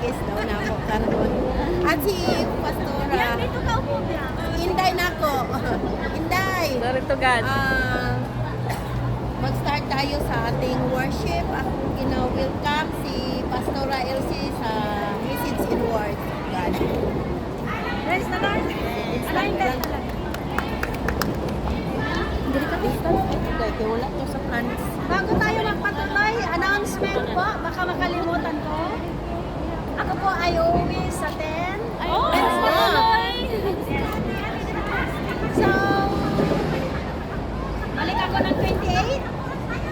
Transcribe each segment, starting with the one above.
Katekis daw na mo karon. At si Pastora. Dito ka upo biya. Inday nako. Inday. Glory to God. Mag-start tayo sa ating worship. Ako welcome si Pastora Elsie sa Message in Words. God. Praise the Lord. Alain ka talaga. Hindi ka distant ito kaya wala to sa plans. Bago tayo magpatuloy, announcement po, baka makalimutan ko. Ako po ay uuwi sa 10. Oh! So, balik ako ng 28.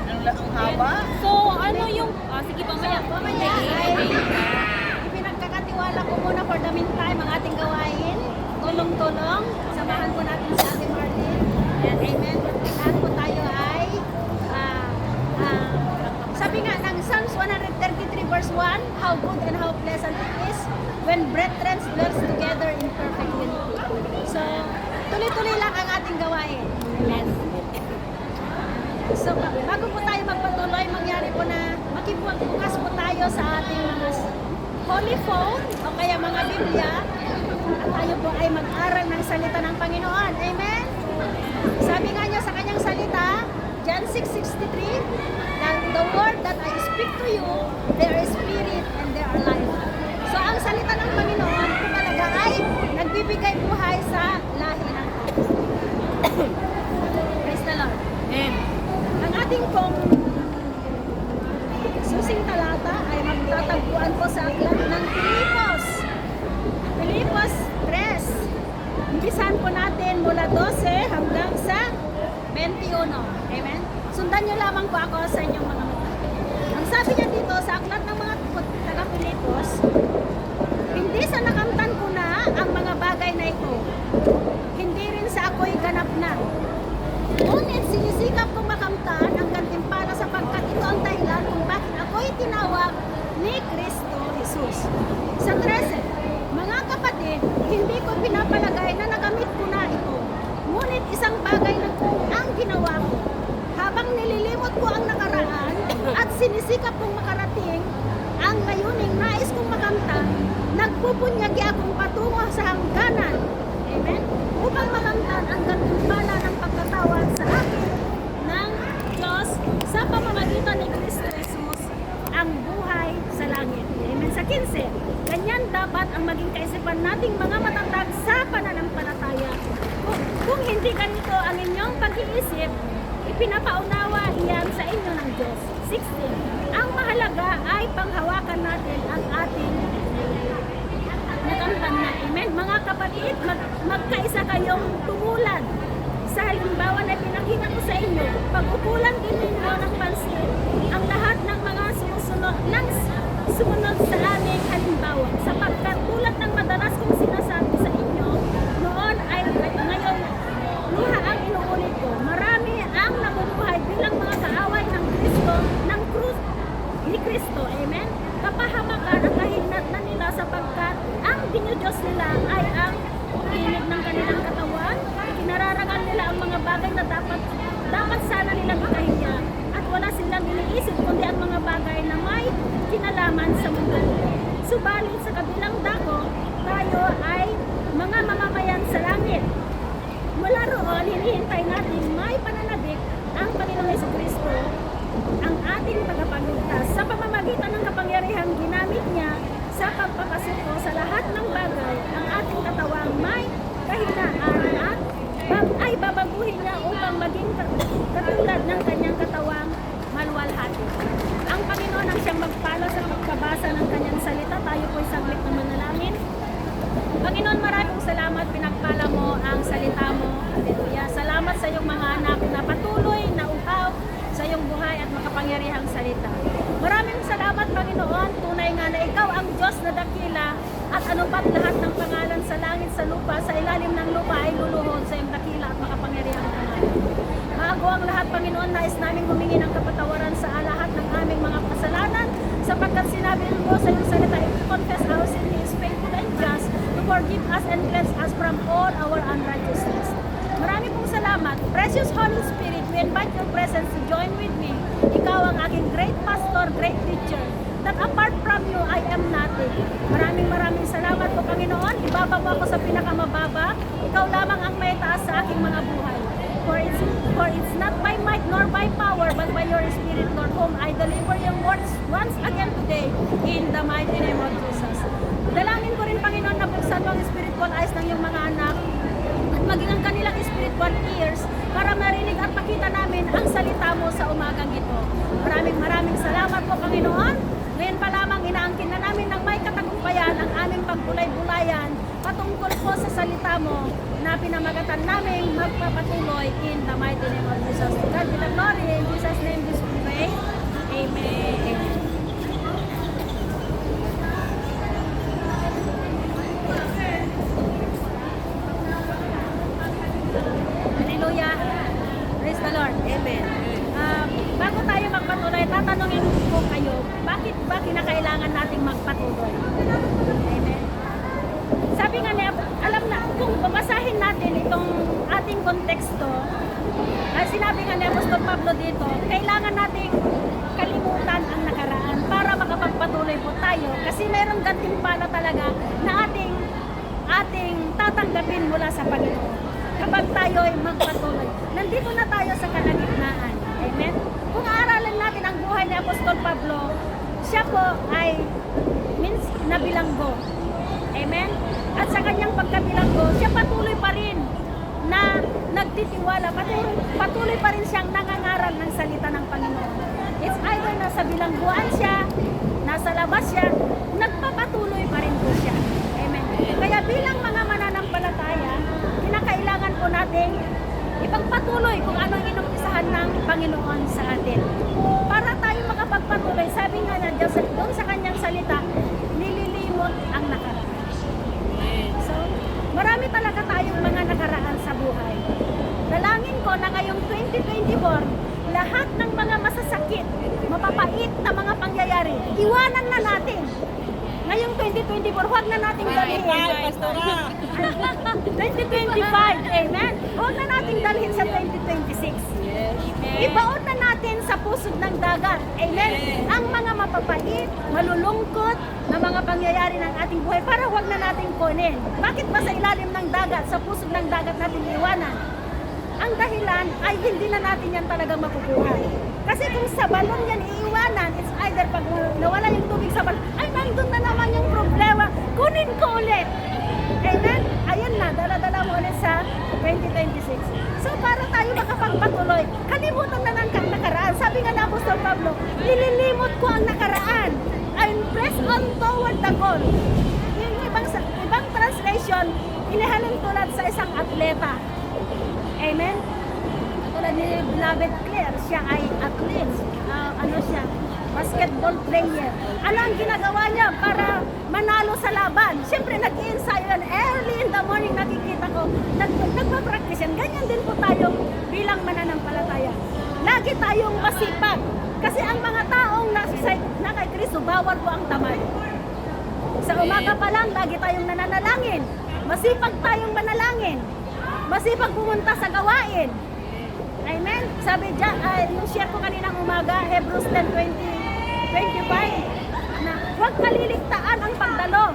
Ang haba. So, ano yung... sige, pamaya. Mamaya ay ipinagkakatiwala ko muna for the meantime ang ating gawain. Tulong-tulong. Samahan po natin si Ate Marlene. And amen. Lahat po tayo ay sabi nga ng Psalms 133 verse 1, how good and how pleasant it is when brethren dwells together in perfect unity. So, tuloy-tuloy lang ang ating gawain. Amen. So, bago po tayo magpatuloy, mangyari po na makibukas po tayo sa ating mga holy phone o kaya mga Biblia at tayo po ay mag-aral ng salita ng Panginoon. Amen? Sabi nga niya sa kanyang salita, John 6:63, the word that I speak to you, they are spirit and they are life. So, ang salita ng Panginoon kung talaga ay nagbibigay buhay sa lahi ng tao. Praise the Lord. Amen. Ang ating pong susing talata ay magtatagpuan po sa aklat ng Filipos. Filipos 3. Umpisahan po natin mula 12 hanggang sa 21. Amen? Sundan nyo lamang po ako sa inyong mga mata. Ang sabi niya dito sa aklat ng mga taga-Filipos, hindi sa nakamtan ko na ang mga bagay na ito. Hindi rin sa ako'y ganap na. Ngunit sinisikap kong makamtan ang gantimpala sapagkat ito ang dahilan kung bakit ako'y tinawag ni Kristo Jesus. Sa 13, mga kapatid, hindi ko pinapalagay na nagamit ko na ito. Ngunit isang bagay na ang ginawa ko. Habang nililimot ko ang nakaraan at sinisikap kong makarating ang layuning nais kong makamtan, nagpupunyagi akong patungo sa hangganan. Amen? Upang makamtan ang gantimpala ng pagkatawag sa akin ng Diyos sa pamamagitan ni Kristo Jesus, ang buhay sa langit. Amen? Sa 15, ganyan dapat ang maging kaisipan nating mga matatag sa pananampalataya. Kung hindi ganito ang inyong pag-iisip, ipinapaunawa iyan sa inyo ng Diyos. 16, ang mahalaga ay panghawakan natin ang ating nakamtan na. Amen. Mga kapatid, magkaisa kayong tumulan. Sa halimbawa na pinakita ko sa inyo, pag-upulan din ninyo ng pansin ang lahat ng mga sumunod sa aming halimbawa. Sapagkat tulad ng madalas kong sinasabi sa inyo, noon ay ngayon, luha ang inuulit ko. Marami ang nabubuhay bilang mga kaaway ng Kristo, ng krus ni Kristo. Amen. Kapahamakan ang kahinat na nila sapagkat ang dinudiyos nila ay ang init ng kanilang katawan. Kinararangan nila ang mga bagay na dapat sana nilang ikahiya at wala silang iniisip kundi ang mga bagay na may kinalaman sa mundo. Subalit sa kabilang dako, tayo ay mga mamamayan sa langit. Mula roon, hinihintay natin may pananabik ang Panginoong Jesucristo, ang ating tagapagligtas, sa pamamagitan ng kapangyarihang ginamit niya sa pagpapasuko sa lahat ng bagay. Ang ating katawang may kahinaan at ay babaguhin niya upang maging katulad ng kanyang katawang maluwalhati. Ang Panginoon ang siyang magpala sa pagkabasa ng kanyang salita. Tayo po'y saglit na manalangin. Panginoon, maraming salamat, pinagpala mo ang salita mo. Hallelujah. Salamat sa iyong mga anak na patuloy na uhaw sa iyong buhay at makapangyarihang salita. Maraming salamat, Panginoon. Tunay nga na ikaw ang Diyos na dakila at ano ba't lahat ng pangalan sa langit, sa lupa, sa ilalim ng lupa ay luluhod sa iyong dakila at makapangyarihang pangalan. Bago ang lahat, Panginoon, nais namin humingi ng kapatawaran sa lahat ng aming mga kasalanan sapagkat sinabi mo sa iyong salita, if we confess our sin, He is faithful and just to forgive us and cleanse us from all our unrighteousness. Marami pong salamat. Precious Holy Spirit, we invite your presence to join with me. Ikaw ang aking great pastor, great teacher, that apart from you, I am nothing. ibaba mo ako sa pinakamababa, ikaw lamang ang may taas sa aking mga buhay. For it's not by might nor by power, but by your Spirit, Lord, whom I deliver your words once again today, in the mighty name of Jesus. Dalangin ko rin, Panginoon, na buksan mo ang spiritual eyes ng iyong mga anak, at maging ang kanilang spiritual ears, para marinig at makita namin ang salita mo sa umagang ito. Maraming salamat po, Panginoon. Ngayon pa lamang inaangkin na namin ng may katagumpayan ang aming pagbulay-bulayan patungkol po sa salita mo na pinamagatan namin magpapatuloy in the mighty name of Jesus. To God be the glory. In Jesus' name we pray. Amen. Hallelujah. Praise the Lord. Amen. Bago tayo magpatuloy, tatanungin ko kayo, bakit ba kinakailangan nating magpatuloy? Amen. Sabi nga niya, alam na, kung babasahin natin itong ating konteksto, sinabi nga ni Apostol Pablo dito, kailangan nating kalimutan ang nakaraan para makapagpatuloy po tayo, kasi meron gantimpala talaga na ating tatanggapin mula sa Panginoon kapag tayo ay magpatuloy. Nandito na tayo sa kalagitnaan. Amen? Kung aaralan natin ang buhay ni Apostol Pablo, siya po ay nabilanggo. Amen? At sa kanyang pagkabilanggo, siya patuloy pa rin na nagtitiwala, patuloy pa rin siyang nangangaral ng salita ng Panginoon. It's either nasa bilangguan siya, nasa labas siya, nagpapatuloy pa rin po siya. Amen? Kaya bilang mga mananampalataya, kinakailangan po natin ipagpatuloy kung ano ang inumpisahan ng Panginoon sa atin. Para tayo makapagpatuloy, sabi nga na Diyos doon sa kanyang salita, nililimot ang nakaraan. So, marami talaga tayong mga nakaraan sa buhay. Dalangin ko na ngayong 2024, lahat ng mga masasakit, mapapait na mga pangyayari, iwanan na natin. Ngayong 2024, huwag na nating dalhin. 2025, amen? Huwag na nating dalhin sa 2026. Ibaon na natin sa pusod ng dagat, amen? Ang mga mapapait, malulungkot na mga pangyayari ng ating buhay para huwag na nating kunin. Bakit ba sa ilalim ng dagat, sa pusod ng dagat natin iwanan? Ang dahilan ay hindi na natin yan talagang makukuha. Kasi kung sa balon yan iiwanan, it's either pag nawala yung tubig sa balon, ay nandun na naman yung problema, kunin ko ulit. Amen? Ayan na, dala-dala mo ulit sa 2026. So para tayo makapagpatuloy, kalimutan na ng nakaraan. Sabi nga na Apostol Pablo, nililimot ko ang nakaraan and press on toward the goal. Yung ibang translation, inihalin tulad sa isang atleta. Amen? Tulad ni Beloved Claire, siya ay athlete. Siya? Basketball player. Ano ang ginagawa niya para manalo sa laban? Siyempre, nag-i-ensayo yan. Early in the morning, nakikita ko, nagpa-practice yan. Ganyan din po tayo bilang mananampalataya. Lagi tayong masipag. Kasi ang mga taong na kay Kristo, bawal po ang tamad. Sa umaga pa lang, lagi tayong nananalangin. Masipag tayong manalangin. Masipag pumunta sa gawain. Amen? Sabi dyan, yung share ko kaninang umaga, Hebrews 10:25, na huwag kaliligtaan ang pagdalo.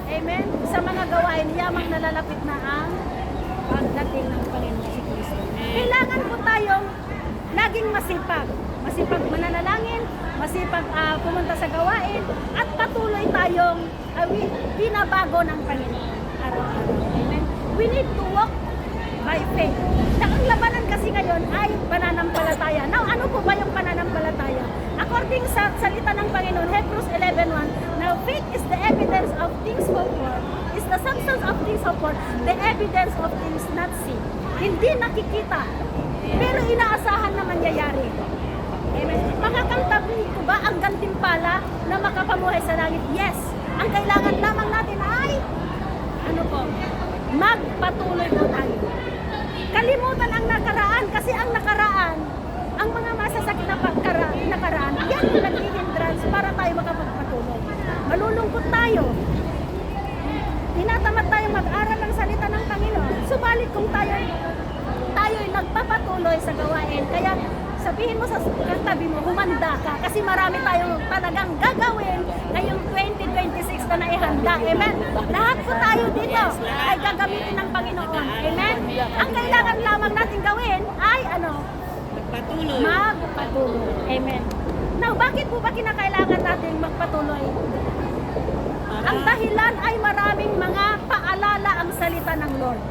Amen? Sa mga gawain, yamang nalalapit na ang pagdating ng Panginoon si Kristo. Kailangan po tayong laging masipag. Masipag mananalangin, masipag pumunta sa gawain, at patuloy tayong binabago ng Panginoon araw-araw. Amen? We need to walk by faith. Ang labanan kasi ngayon ay pananampalataya. Now, ano po ba yung pananampalataya? According sa salita ng Panginoon, Hebrews 11:1, now faith is the evidence of things hoped for, is the substance of things hoped for, the evidence of things not seen. Hindi nakikita, pero inaasahan na mangyayari. Amen. Makakangtabi ko ba ang gantimpala na makapamuhay sa langit? Yes. Ang kailangan lamang natin ay, magpatuloy po tayo. Kalimutan ang nakaraan, kasi ang nakaraan, ang mga masasakit na nakaraan, yan yung nag-i-hindrance para tayo makapagpatuloy. Malulungkot tayo. Tinatamad tayo mag-aral ng salita ng Panginoon. Subalit kung tayo'y nagpapatuloy sa gawain, kaya sabihin mo sa katabi mo, humanda ka, kasi marami tayong talagang gagawin ngayong 2026 na handa. Amen. Lahat po tayo dito ay gagamitin ng Panginoon. Amen. Ang kailangan lamang natin gawin ay ano? Magpatuloy. Amen. Now, bakit po ba kinakailangan natin magpatuloy? Ang dahilan ay maraming mga paalala ang salita ng Lord.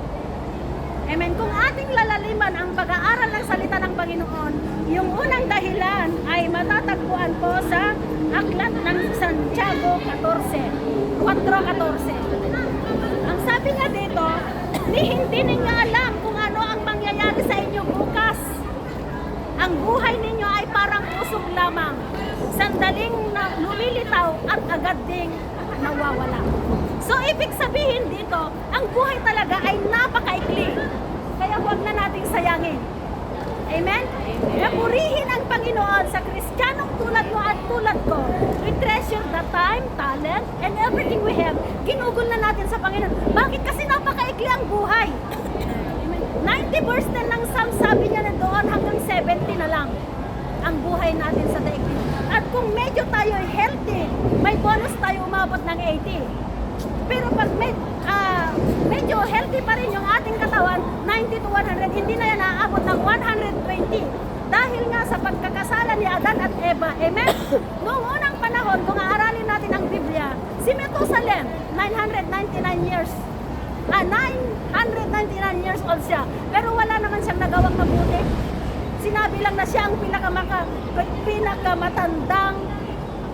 Amen. Kung ating lalaliman ang pag-aaral ng salita ng Panginoon, yung unang dahilan ay matatagpuan po sa Aklat ng Santiago 4:14. Ang sabi nga dito, hindi ninyo alam kung ano ang mangyayari sa inyo bukas. Ang buhay ninyo ay parang usok lamang, sandaling lumilitaw at agad ding nawawala. So, ibig sabihin dito, ang buhay talaga ay napakaikli. Kaya huwag na nating sayangin. Amen? Purihin ang Panginoon sa Kristiyanong tulad mo at tulad ko. We treasure the time, talent, and everything we have. Ginugol na natin sa Panginoon. Bakit? Kasi napakaikli ang buhay. 90 verse 10 ng Psalm, sabi niya na doon hanggang 70 na lang ang buhay natin sa daigdig. At kung medyo tayo healthy, may bonus tayo umabot ng 80. Pero pag medyo healthy pa rin yung ating katawan, 90 to 100, hindi na yan naaabot ng 120. Dahil nga sa pagkakasala ni Adan at Eva. Amen? Noong unang panahon, kung aaralin natin ang Biblia, si Methuselah, 999 years old siya. Pero wala naman siyang nagawang mabuti. Sinabi lang na siya ang pinakamatandang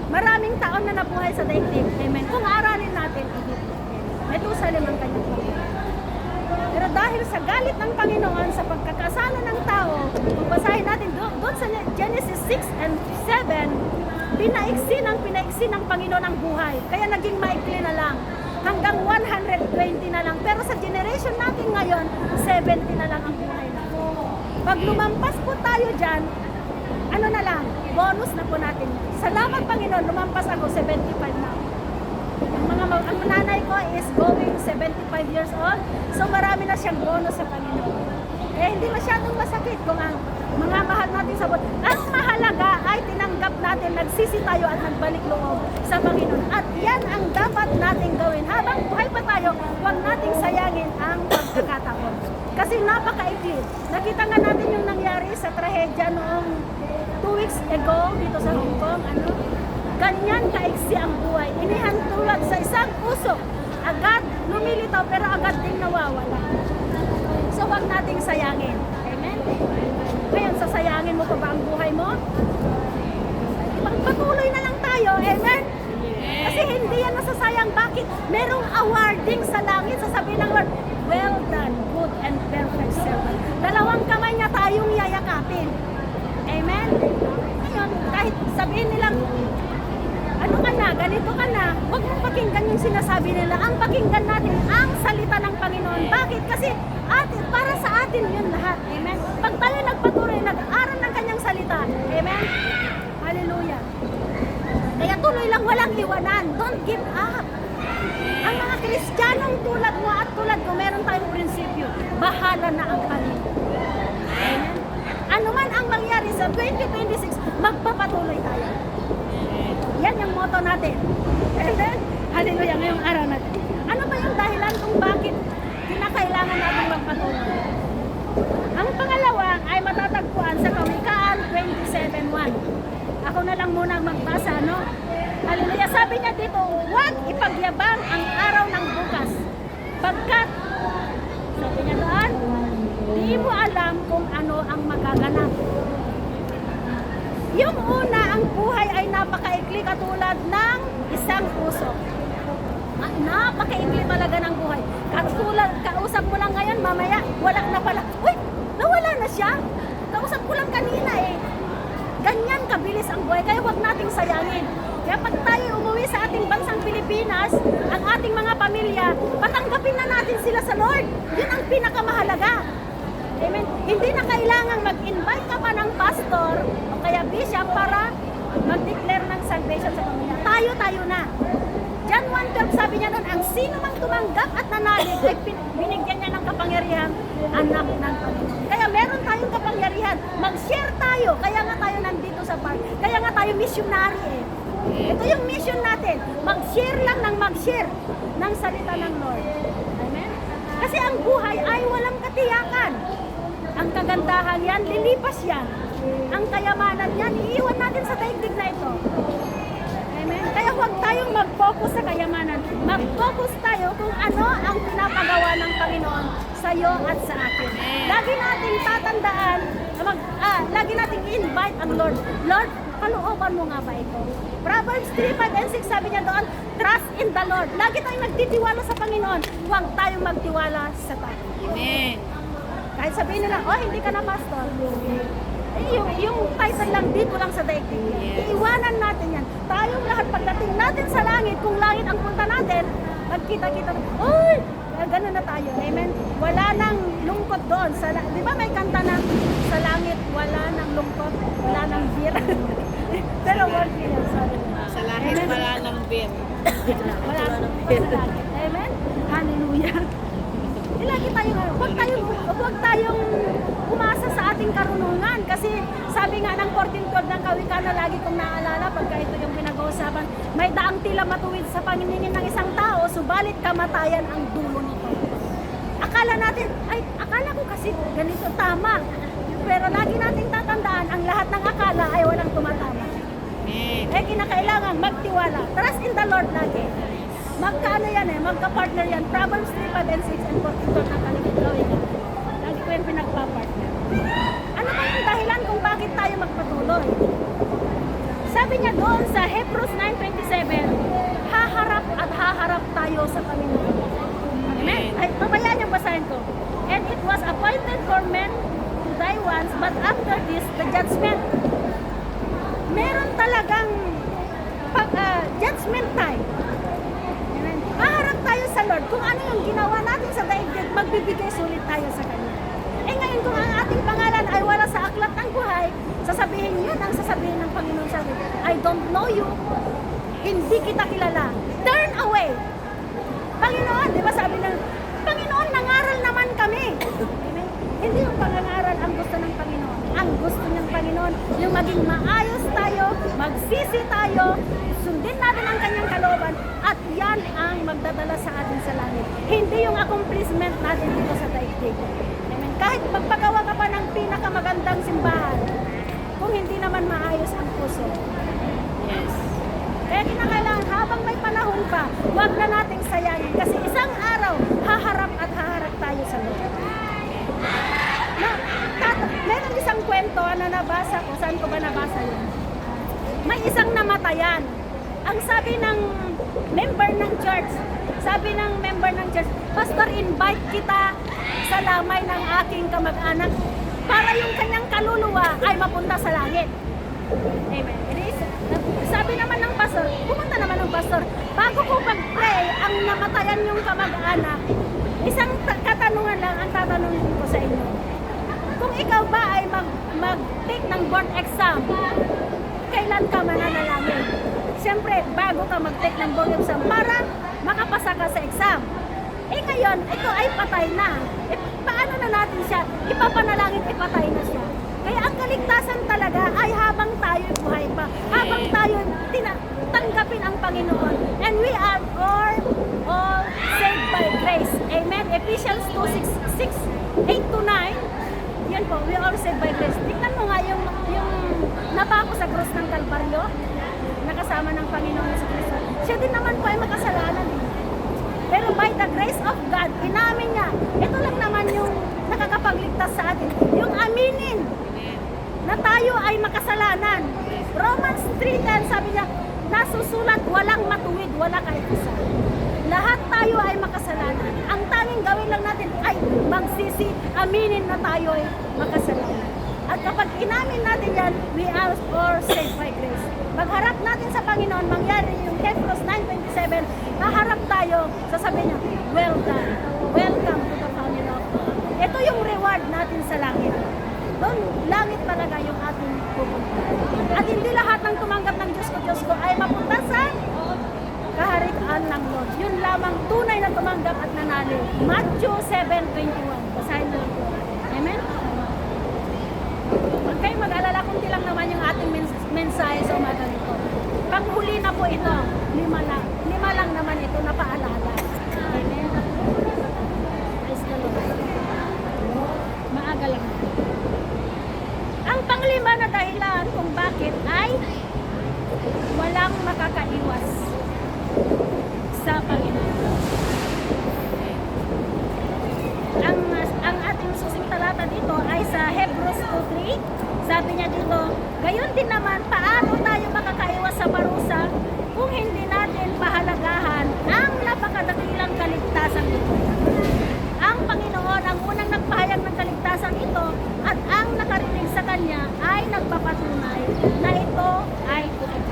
maraming taon na nabuhay sa daigdig. Amen. Kung aralin natin, Methuselah ang kanyang Panginoon. Pero dahil sa galit ng Panginoon sa pagkakasala ng tao, kung basahin natin doon sa Genesis 6 and 7, pinaiksi ng Panginoon ang buhay. Kaya naging maikli na lang. Hanggang 120 na lang. Pero sa generation natin ngayon, 70 na lang ang buhay na. Pag lumampas po tayo dyan, ano na lang, bonus na po natin. Salamat Panginoon, lumampas ako, 75 na. Ang nanay ko is going 75 years old, so marami na siyang bonus sa Panginoon. Eh, hindi masyadong masakit kung ang mga mahal natin sa buhay. Ang mahalaga ay tinanggap natin, nagsisi tayo at nagbalik loob sa Panginoon. At yan ang dapat nating gawin. Habang buhay pa tayo, huwag nating sayangin ang pagkakataon. Kasi napakaikli. Nakita nga natin yung nangyari sa trahedya noong 2 weeks ago dito sa Hong Kong. Ganyan kaiksi ang buhay. Inihantulad sa isang usok. Agad lumilitaw pero agad din nawawala. So huwag nating sayangin. Amen? Ngayon, sasayangin mo pa ba ang buhay mo? Pagpatuloy na lang tayo. Amen? Kasi hindi yan nasasayang. Bakit? Merong awarding sa langit. Sasabihin ng Lord, well done, good and perfect servant. Dalawang kamay niya tayong yayakapin. Amen? Ngayon, kahit sabihin nilang, ano ka na, ganito ka na, huwag mong pakinggan yung sinasabi nila. Ang pakinggan natin ang salita ng Panginoon. Bakit? Kasi para sa atin yun lahat. Amen? Pag tayo nagpatuloy, nag-aaral ng kanyang salita. Amen? Hallelujah. Kaya tuloy lang, walang iwanan. Don't give up. Ang mga Kristiyanong tulad mo at tulad ko, meron tayong prinsipyo. Bahala na ang Panginoon. Amen? Ano man ang mangyari sa 2026, magpapatuloy tayo. Yan yung motto natin. Amen? Hallelujah, ngayong araw natin. Ano ba yung dahilan kung bakit kinakailangan natin magpatuloy? Ang pangalawa ay matatagpuan sa Kawikaan 27:1. Ako na lang muna magbasa, no? Hallelujah, sabi niya dito, huwag ipagyabang ang araw ng bukas. Pagkat, sabi niya doon, di mo alam kung ano ang magaganap. Yung una, ang buhay ay napakaikli katulad ng isang puso. Napakaikli talaga ng buhay. Katulad, kausap mo lang ngayon, mamaya, wala na pala. Uy, nawala na siya. Kausap ko lang kanina eh. Ganyan kabilis ang buhay, kaya huwag nating sayangin. Kaya pag tayo umuwi sa ating bansang Pilipinas, ang ating mga pamilya, patanggapin na natin sila sa Lord. Yun ang pinakamahalaga. Amen. Hindi na kailangang mag-invite ka pa ng pastor o kaya bishop para mag-declare ng salvation sa pamilya. Tayo na. John 1:12 sabi niya doon, ang sino mang tumanggap at nanalig ay binigyan niya ng kapangyarihan, anak ng Panginoon. Kaya meron tayong kapangyarihan. Mag-share tayo. Kaya nga tayo nandito sa park. Kaya nga tayo missionary eh. Ito yung mission natin. Mag-share lang ng mag-share ng salita ng Lord. Amen? Kasi ang buhay ay walang katiyakan. Ang kagandahan yan, lilipas yan. Ang kayamanan yan, iiwan natin sa daigdig na ito. Amen? Kaya huwag tayong mag-focus sa kayamanan. Mag-focus tayo kung ano ang pinapagawa ng Panginoon sa iyo at sa akin. Lagi nating tatandaan, lagi nating invite ang Lord. Lord, kalooban mo nga ba ito? Proverbs 3, 5, and 6, sabi niya doon, trust in the Lord. Lagi tayong nagtitiwala sa Panginoon. Huwag tayong magtiwala sa tao. Amen. Kahit sabihin nila, oh, hindi ka na pastor. Yung title lang dito lang sa daigdig yan. Yes. Iiwanan natin yan. Tayong lahat, pagdating natin sa langit, kung langit ang punta natin, magkita-kita, oy, gano'n na tayo. Amen? Wala nang lungkot doon. Di ba may kanta na, sa langit, wala nang lungkot, wala nang beer. Pero word yun, sorry. Sa langit Amen. wala ng beer. Wala nang lungkot sa langit. Amen? Hallelujah. Lagi tayong, huwag tayong umasa sa ating karunungan kasi sabi nga ng 14:12 ng Kawikaan na lagi kong naalala pagka ito yung pinag-uusapan, may daang tila matuwid sa paningin ng isang tao, subalit kamatayan ang dulo nito. Akala natin, akala ko kasi ganito tama. Pero lagi nating tatandaan, ang lahat ng akala ay walang tumatama. Amen. Kinakailangan magtiwala. Trust in the Lord lagi. Magkaano yan magka-partner yan. Proverbs 3, 5, and 6, and 14 ng Kawikaan. Lagi ko yung pinagpa-partner. Ano ba yung dahilan kung bakit tayo magpatuloy? Sabi niya doon sa Hebrews 9:27, haharap at haharap tayo sa Panginoon. Amen? Ay, pabayaan yung basahin ko. And it was appointed for men to die once, but after this, the judgment. Meron talagang judgment time. Amen? Haharap tayo sa Lord. Kung ano yung ginawa natin sa daigdig, magbibigay sulit tayo sa Kanya. Ngayon kung ang ating pangalan ay wala sa aklat ng buhay, sasabihin yun ang sasabihin ng Panginoon sa atin. I don't know you. Hindi kita kilala. Turn away. Panginoon, di ba sabi ng Panginoon, nangaral naman kami. Amen? Hindi yung pangangaral ang gusto ng Panginoon. Ang gusto ng Panginoon, yung maging maayos tayo, magsisi tayo, sundin natin ang kanyang kalooban, at yan ang magdadala sa atin sa langit. Hindi yung accomplishment natin dito sa daigdig. Amen? Kahit magpagawa ka pa ng pinakamagandang simbahan, kung hindi naman maayos ang puso. Yes. Kaya kinakailangan habang may panahon pa, huwag na nating sayangin. Kasi isang araw, haharap at haharap tayo sa Lord. Meron isang kwento na nabasa ko. Saan ko ba nabasa yun? May isang namatayan. Ang sabi ng member ng church, Pastor, invite kita sa lamay ng aking kamag-anak para yung kanyang kaluluwa ay mapunta sa langit. Amen. Sabi naman ng pastor, pumunta naman ng pastor, bago ko pag-pray ang namatayan yung kamag-anak, isang katanungan lang ang tatanungin ko sa inyo. Kung ikaw ba ay mag-take ng board exam, kailan ka mananalangin? Siyempre, bago ka mag-take ng board exam para makapasa ka sa exam. Ngayon, ito ay patay na. Paano na natin siya? Ipapanalangin, ipatay na siya. Kaya ang kaligtasan talaga ay habang tayo buhay pa, habang tayo tanggapin ang Panginoon. And we are all saved by grace. Amen? Ephesians 2:6-8-9. Yan po, we are all saved by grace. Tingnan mo nga yung napako sa krus ng Kalbaryo, nakasama ng Panginoon sa Kristo. Siya din naman po ay makasalanan. Pero by the grace of God, inamin niya, ito lang naman yung nakakapagligtas sa atin. Yung aminin na tayo ay makasalanan. Romans 3:10, sabi niya, nasusulat, walang matuwid, wala kahit isa. Lahat tayo ay makasalanan. Ang tanging gawin lang natin ay magsisi, aminin na tayo ay makasalanan. At kapag inamin natin yan, we are all saved by grace. Pagharap natin sa Panginoon, mangyari yung Hebrews 9:27, haharap tayo, sasabihin niya, well done, welcome to the family of God. Ito yung reward natin sa langit. Doon, langit talaga yung ating pupunta. At hindi lahat ng tumanggap ng Diyos ko ay mapunta sa kaharian ng Lord. Yun lamang tunay na tumanggap at nanalo. Matthew 7:21. Basahin na lang po. Amen? Huwag kayong mag-alala, kunti lang naman yung ating mensahe sa umaga nito. Panghuli na po ito. 5 lang. 5 lang naman ito na paalala. Amen. Praise the Lord. Maaga lang. Ang panglima na dahilan kung bakit ay walang makakaiwas sa Panginoon. Ang ating susing talata dito ay sa Hebrews 2:3. Sabi niya dito, gayon din naman, paano tayo makakaiwas sa parusa kung hindi natin pahalagahan ang napakadakilang kaligtasan ito? Ang Panginoon ang unang nagpahayag ng kaligtasan ito at ang nakarinig sa Kanya ay nagpapatunay na ito ay totoo.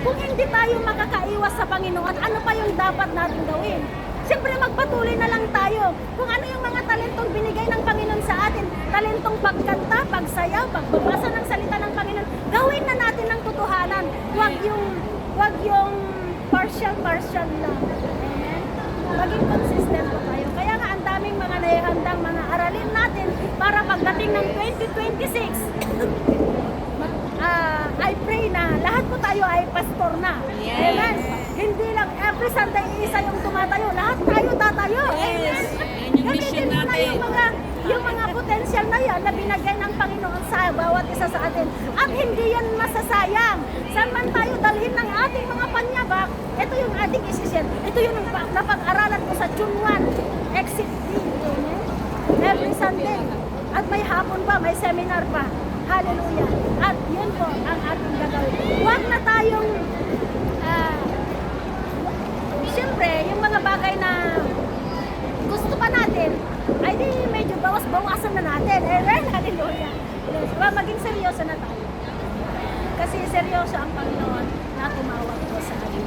Kung hindi tayo makakaiwas sa Panginoon, ano pa yung dapat natin gawin? Siyempre magpatuloy na lang tayo. Kung ano yung mga talentong binigay ng Panginoon sa atin, talentong pagkanta, pagsayaw, pagbabasa ng salita ng Panginoon, gawin na natin ng totohanan. Huwag yung partial lang. Amen? Maging consistent po tayo. Kaya nga ang daming mga naihandang mga aralin natin para pagdating ng 2026, I pray na lahat po tayo ay pastor na. Yes. Amen? Hindi lang every Sunday isa yung tumatayo. Lahat tayo tatayo. Yes. Amen? Yan yung mission Gamitin mo na natin. yung mga potensyal na yan na binigay ng Panginoon sa bawat isa sa atin. At hindi yan masasayang. Saan man tayo dalhin ng ating mga panyabak, ito yung ating isisyan. Ito yung napag-aralan ko sa June 1, Exit D. Amen? Every Sunday. At may hapon pa, may seminar pa. Hallelujah. At yun po ang ating gagawin. Huwag na tayong siyempre, yung mga bagay na gusto pa natin, ay di medyo bawas-bawasan na natin. Amen? Hallelujah. Yes. Maging seryoso na tayo. Kasi seryoso ang Panginoon na tumawag po sa atin.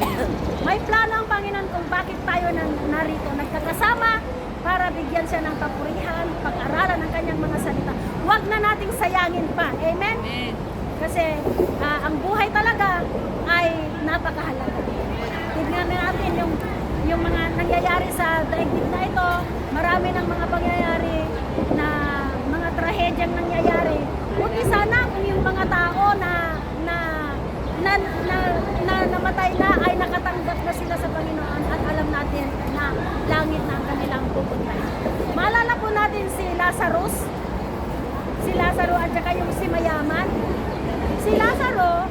May plano ang Panginoon kung bakit tayo narito nagkakasama para bigyan siya ng kapurihan, pag-aralan ng kanyang mga salita. Huwag na nating sayangin pa. Amen? Amen. Kasi ang buhay talaga ay napakahalaga. Tignan natin yung mga nangyayari sa daigdig na ito. Marami ng mga pangyayari na mga trahedyang nangyayari. Buti sana kung yung mga tao na namatay na ay nakatanggap na sila sa Panginoon at alam natin na langit na ang kanilang pupuntahan. Maalala po natin si Lazarus at saka yung si Mayaman. Si Lazaro,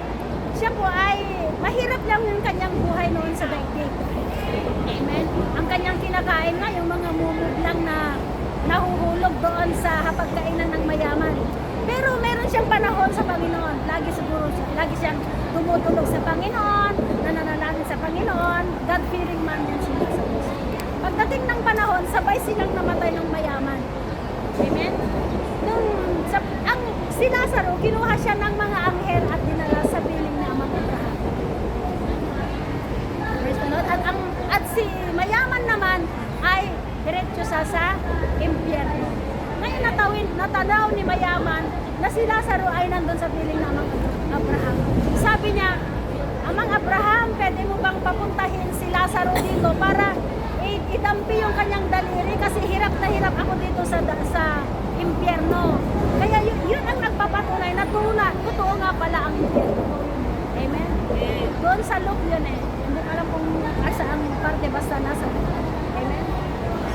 siya po ay mahirap lang yung kanyang buhay noon sa daigdig. Amen? Ang kanyang kinakain nga, yung mga mumug lang na nahuhulog doon sa hapagkainan ng mayaman. Pero meron siyang panahon sa Panginoon. Lagi siyang tumutulog sa Panginoon, nananalangin sa Panginoon, God-fearing man yan si Lazarus. Pagdating ng panahon, sabay silang namatay ng mayaman. Amen? Si Lazaro, kinuha siya ng mga anghel at dinala sa piling ni Amang Abraham. Praise the Lord. At si Mayaman naman ay diretso sa impyerno. Ngayon natanaw ni Mayaman na si Lazaro ay nandun sa piling ni Amang Abraham. Sabi niya, Amang Abraham, pwede mo bang papuntahin si Lazaro dito para idampi yung kanyang daliri kasi hirap na hirap ako dito sa impyerno. Kaya yun ang nagpapatunay na totoo nga pala ang impyerno. Amen? Doon sa Luke yun eh. Hindi ko alam kung saan parte basta nasa Luke. Amen?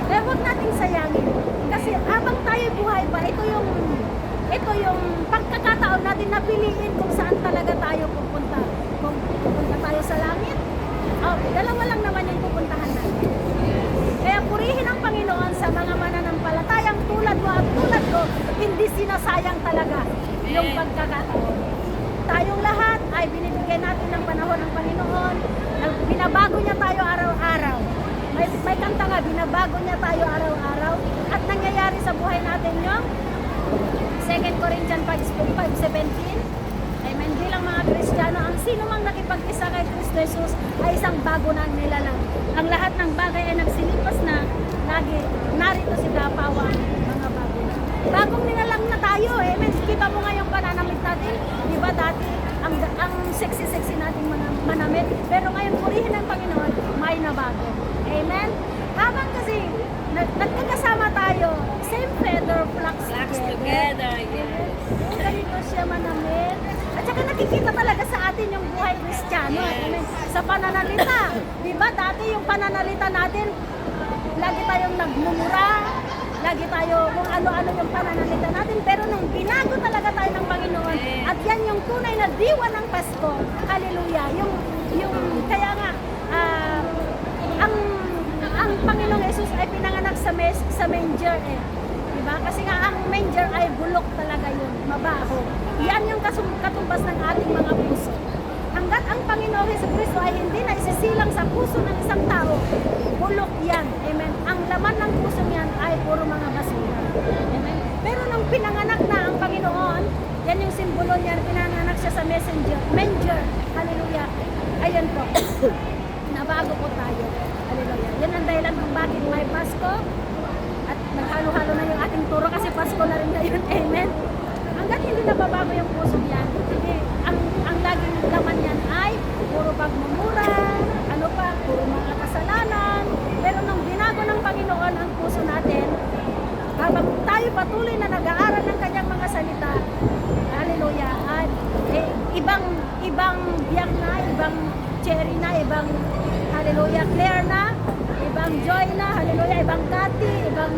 Kaya huwag nating sayangin. Kasi habang tayo buhay pa, ito yung pagkakataon natin na piliin kung saan talaga tayo pupunta. Kung pupunta tayo sa langit, dalawa lang naman yung pupuntahan natin. Kaya purihin ang Panginoon sa mga mananampalatayang tulad mo at tulad ko, hindi sinasayang talaga yung pagkakataon. Tayong lahat ay binibigyan natin ng panahon ng Panginoon. Binabago niya tayo araw-araw. May kanta nga, binabago niya tayo araw-araw. At nangyayari sa buhay natin yung 2 Corinthians 5:17. Amen. Bilang mga Kristiyano, ang sino mang nakipag-isa kay Kristo Jesus ay isang bago na nilalang. Ang lahat ng bagay ay nagsilipas na, lagi narito si Dapawa, mga bago na. Bagong nilalang na tayo. Amen. Kita mo nga yung pananamit natin. Di ba dati, ang sexy-sexy nating manamit. Pero ngayon, purihin ng Panginoon, may nabago. Amen. Habang kasi nagkakasama tayo, same feather flocks together. Yes. Ganito siya manamit. At saka Kumbaga nakikita talaga sa atin yung buhay Kristiyano. Amen. Sa pananalita. Diba dati yung pananalita natin, lagi tayong nagmumura, lagi tayo kung ano-ano yung pananalita natin, pero nung binago talaga tayo ng Panginoon, at yan yung tunay na diwa ng Pasko, hallelujah, yung kaya nga, ang Panginoong Jesus ay pinanganak sa manger diba? Kasi nga ang manger ay bulok talaga yun, mabaho. Yan yung katumbas ng ating mga puso. Hanggat ang Panginoong Jesucristo ay hindi na isisilang sa puso ng isang tao, bulok yan. Amen. Ang laman ng puso niyan ay puro mga basura. Amen. Pero nung pinanganak na ang Panginoon, yan yung simbolo niya, pinanganak siya sa manger. Hallelujah. Ayan po. Nabago po tayo. Hallelujah. Yan ang dahilan kung bakit may Pasko. At naghalo-halo na yung ating turo kasi Pasko na rin ngayon. Amen. Hanggat hindi nababago yung puso niyan, hindi, ang laging laman niyan ay puro pagmumura, ano pa, puro mga kasalanan. Pero nung binago ng Panginoon ang puso natin, habang tayo patuloy na nag-aaral ng kanyang mga salita, hallelujah, at ibang biyak na, ibang cherry na, ibang hallelujah, clear na, ibang joy na, hallelujah, ibang Kati, ibang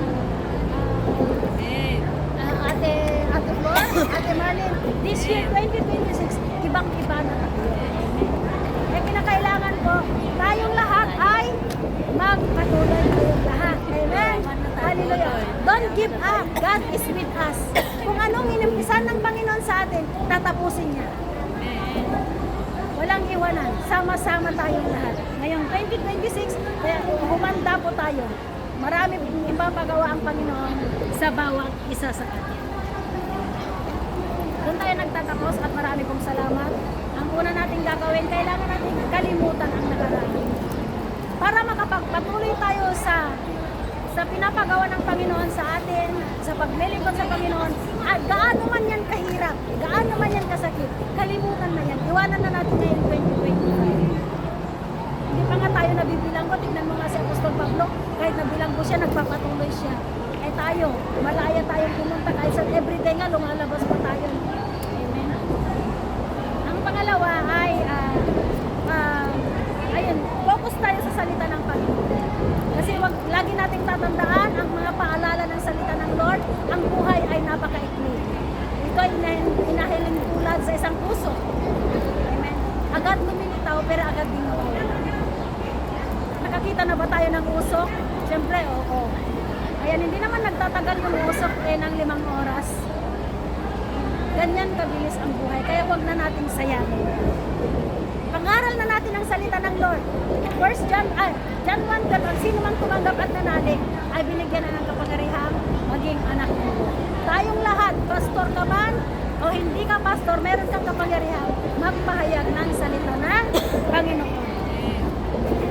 Ate Flor, Ate Marlene, this year 2026, ibang-iba na tayo. Kaya kinakailangan po, tayong lahat ay magpatuloy tayong lahat. Amen. Hallelujah. Don't give up. God is with us. Kung anong inimpisan ng Panginoon sa atin, tatapusin niya. Walang iwanan. Sama-sama tayong lahat. Ngayong 2026, kaya humanda po tayo. Marami ipapagawa ang Panginoon sa bawat isa sa atin. Doon tayo nagtatapos at marami pong salamat. Ang una nating gagawin, kailangan natin kalimutan ang nakaraan. Para makapagpatuloy tayo sa pinapagawa ng Panginoon sa atin, sa paglilingkod sa Panginoon, at gaano man yan kahirap, gaano man yan kasakit, kalimutan na yan. Iwanan na natin ngayon 2025. Hindi pa nga tayo nabibilang ko. Tignan mo nga si Apostol Pablo, kahit nabilang ko siya, nagpapatuloy siya. Eh tayo, malaya tayong pumunta kahit sa everyday nga, lumalabas pa tayo. Amen. Ang pangalawa ay, ayun, focus tayo sa salita ng Panginoon. Kasi lagi nating tatandaan ang mga paalala ng salita ng Lord, ang buhay ay napakaikli. Ito ay inahiling tulad sa isang puso. Amen. Agad lumilitaw, pero agad din nawala. Nakakita na ba tayo ng usok? Siyempre, oo. Ayan, hindi naman nagtatagal yung usok ng 5 oras. Ganyan kabilis ang buhay, kaya huwag na nating sayangin. Pangaral na natin ang salita ng Lord. John 1, ang sino mang tumanggap at nanalig ay binigyan na ng kapangyarihang maging anak ng Lord. Tayong lahat, pastor ka man o hindi ka pastor, meron kang kapangyarihang magpahayag ng salita ng Panginoon.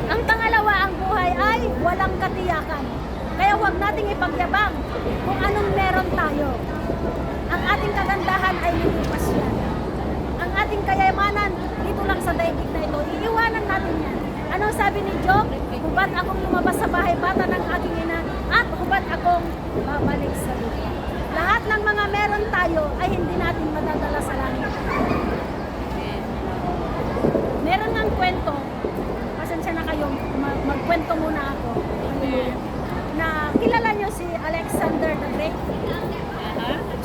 Ang pangalawa, ang buhay ay walang katiyakan. Kaya huwag nating ipagyabang kung anong meron tayo. Ang ating kagandahan ay lilipas yan. Ang ating kayamanan dito lang sa daigdig na ito, iiwanan natin yan. Anong sabi ni Job? Hubad akong lumabas sa bahay bata ng aking ina at hubad akong babalik sa lupa. Lahat ng mga meron tayo ay hindi natin madadala sa langit. Meron ng kwento, pasensya na kayo, magkwento muna ako. Na kilala nyo si Alexander the Great?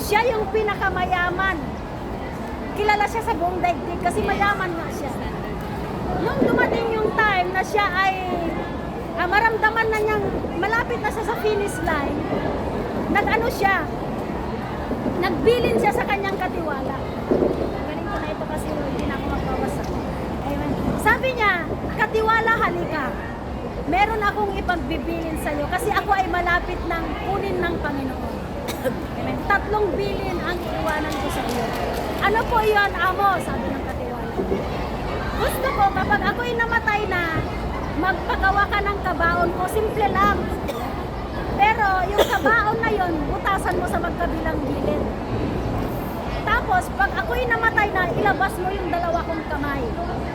Siya yung pinakamayaman. Kilala siya sa buong daigdig kasi mayaman nga siya. Nung dumating yung time na siya ay maramdaman na niyang malapit na siya sa finish line, nagbilin siya sa kanyang katiwala. Galing ko na ito kasi hindi na ako magbabasa. Amen. Sabi niya, katiwala, halika. Meron akong ipagbibilin sa iyo kasi ako ay malapit ng kunin ng Panginoon. Amen. 3 bilin ang iiwanan ko sa iyo. Ano po iyon, amo? Sabi ng katiwala. Gusto ko kapag ako'y namatay na, magpagawa ka ng kabaon ko. Simple lang. Pero yung kabaon na yon, butasan mo sa magkabilang gilid. Tapos, pag ako'y namatay na, ilabas mo yung 2 kong kamay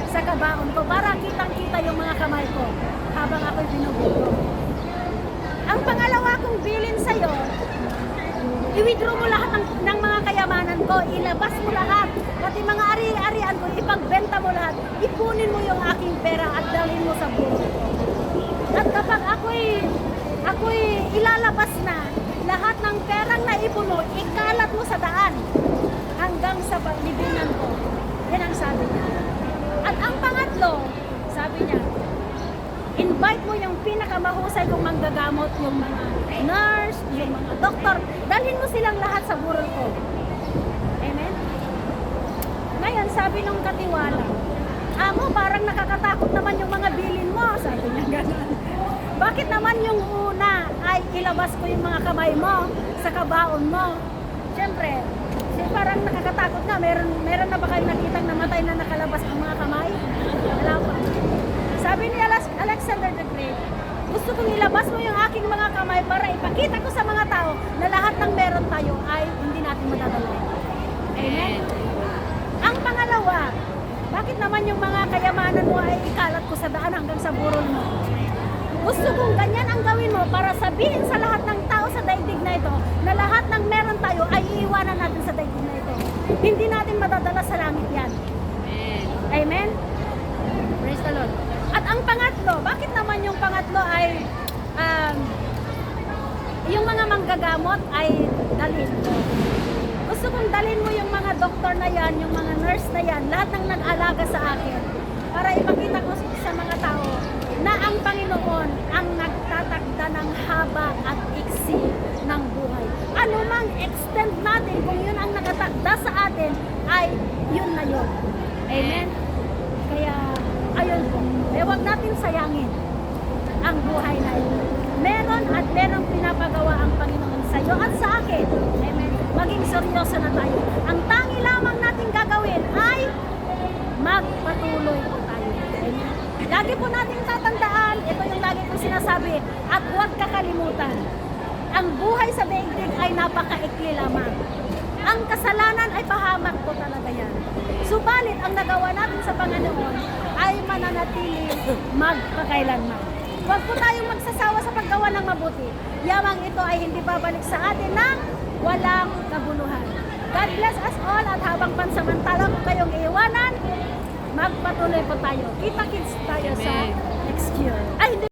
sa kabaon ko para kitang-kita yung mga kamay ko habang ako'y binubugo. Ang pangalawa kong bilin sa'yo, i-withdraw mo lahat ng mga kayamanan ko, ilabas mo lahat. Pati mga ari-arian ko, ipagbenta mo lahat. Ipunin mo yung aking pera at dalhin mo sa buhay ko. At kapag ako'y ilalabas na, lahat ng perang naipon mo, ikalat mo sa daan hanggang sa libingan ko. Yan ang sabi niya. At ang pangatlo, sabi niya, invite mo yung pinakamahusay kong manggagamot, yung mga nurse, yung mga doktor. Dalhin mo silang lahat sa burol ko. Amen? Ngayon, sabi nung katiwala, amo, parang nakakatakot naman yung mga bilin mo. Sabi niya gano'n. Bakit naman yung una ay ilabas ko yung mga kamay mo sa kabaon mo? Siyempre, parang nakakatakot nga. Meron na ba kayong nakitang namatay na nakalabas ang mga kamay? Wala pa. Sabi ni Alexander the Great, gusto kong ilabas mo yung aking mga kamay para ipakita ko sa mga tao na lahat ng meron tayo ay hindi natin madadala. Amen? Ang pangalawa, bakit naman yung mga kayamanan mo ay ikalat ko sa daan hanggang sa burol mo? Gusto kong ganyan ang gawin mo para sabihin sa lahat ng tao sa daigdig na ito na lahat ng meron tayo ay iiwanan natin sa daigdig na ito. Hindi natin madadala sa langit yan. Amen. Amen? Praise the Lord. At ang pangatlo, bakit naman yung pangatlo ay yung mga manggagamot ay dalhin ko? Gusto kong dalhin mo yung mga doktor na yan, yung mga nurse na yan, lahat ng nag-alaga sa akin para ipakita ko sa mga tao na ang Panginoon ang nagtatakda ng haba at iksi ng buhay. Ano mang extend natin, kung yun ang nakatakda sa atin, ay yun na yun. Amen? Kaya, ayun po. Huwag natin sayangin ang buhay na ito. Meron at merong pinapagawa ang Panginoon sa iyo at sa akin. Amen? Maging seryoso na tayo. Ang tangi lamang natin gagawin ay magpatuloy po tayo. Amen? Lagi po natin tatandaan, ito yung lagi kong sinasabi, at huwag kakalimutan, ang buhay sa daigdig ay napakaikli lamang. Ang kasalanan ay pahamak po talaga yan. Subalit, ang nagawa natin sa Panginoon ay mananatili magpakailanman. Huwag po tayong magsasawa sa paggawa ng mabuti. Yamang ito ay hindi babalik sa atin ng walang kabuluhan. God bless us all at habang pansamantala ko kayong iiwanan, magpatuloy po tayo. Kita-kits tayo sa Amen. next year. Ay, hindi.